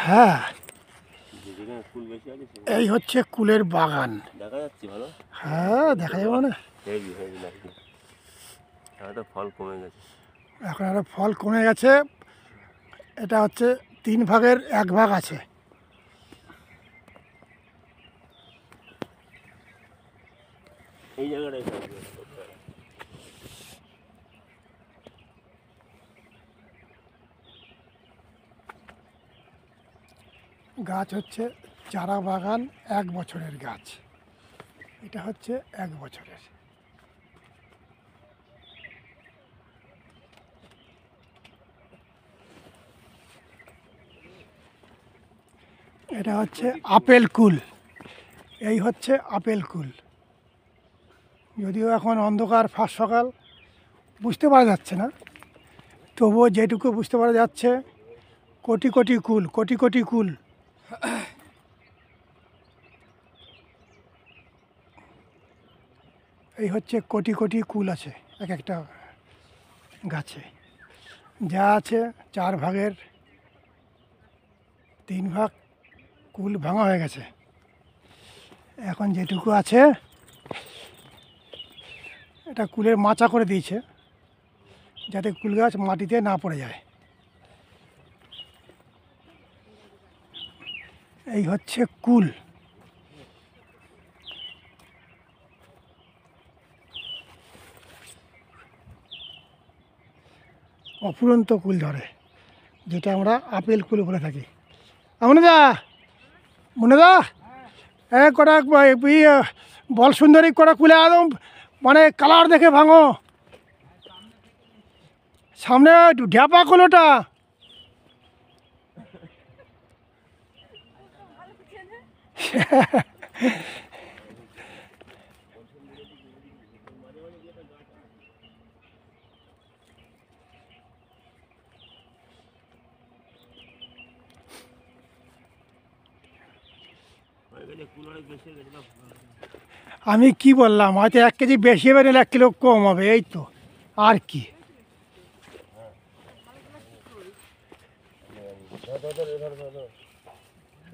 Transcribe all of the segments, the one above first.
হ্যাঁ, এই হচ্ছে কুলের বাগান। দেখা যাচ্ছে ভালো? হ্যাঁ, দেখা যাবে না? হেভি হেভি লাগছে। তো ফল কমে গেছে। এখন আরো ফল কমে গেছে। এটা হচ্ছে 3 ভাগের 1 ভাগ আছে। এই জায়গাটাই গাছ হচ্ছে চারা বাগান 1 বছরের গাছ। এটা হচ্ছে 1 বছরের। এটা হচ্ছে আপেল কুল। এই হচ্ছে আপেল কুল। যদিও এখন অন্ধকার, ফাঁস সকাল, বুঝতে পারা যাচ্ছে না, তবুও যেটুকু বুঝতে পারা যাচ্ছে কোটি কোটি কুল, কোটি কোটি কুল। এই হচ্ছে কোটি কোটি কুল আছে এক একটা গাছে। যা আছে 4 ভাগের 3 ভাগ কুল ভাঙা হয়ে গেছে। এখন যেটুকু আছে এটা কুলের মাচা করে দিয়েছে, যাতে কুল গাছ মাটিতে না পড়ে যায়। এই হচ্ছে কুল। অফুরন্ত কুল ধরে, যেটা আমরা আপেল কুল বলে থাকি। মনেদা, মনেদা, কটা বল সুন্দরী কটা কুলে একদম মানে কালার দেখে ভাঙো। সামনে ঢ্যাপা কুলোটা। আমি কি বললাম, হয়তো 1 কেজি বেশি হবে, না 1 কিলো কম হবে, এই তো, আর কি।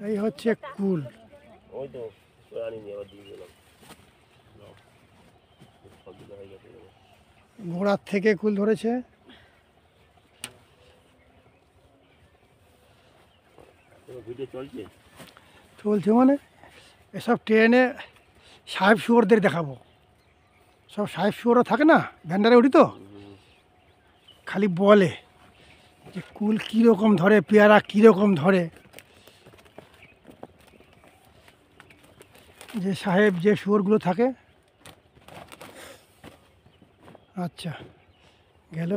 এই হচ্ছে কুল। ওই তো আনিনি, আবার দিয়ে দিলাম। গোড়ার থেকে কুল ধরেছে। ভিডিও চলছে? চলছে মানে এসব ট্রেনে সাহেব শুয়োরদের দেখাবো। সব সাহেব শুয়োরও থাকে না, ভ্যান্ডারে উঠি তো, খালি বলে যে কুল কীরকম ধরে, পেয়ারা কীরকম ধরে। যে সাহেব যে শুয়োরগুলো থাকে। আচ্ছা, গেল।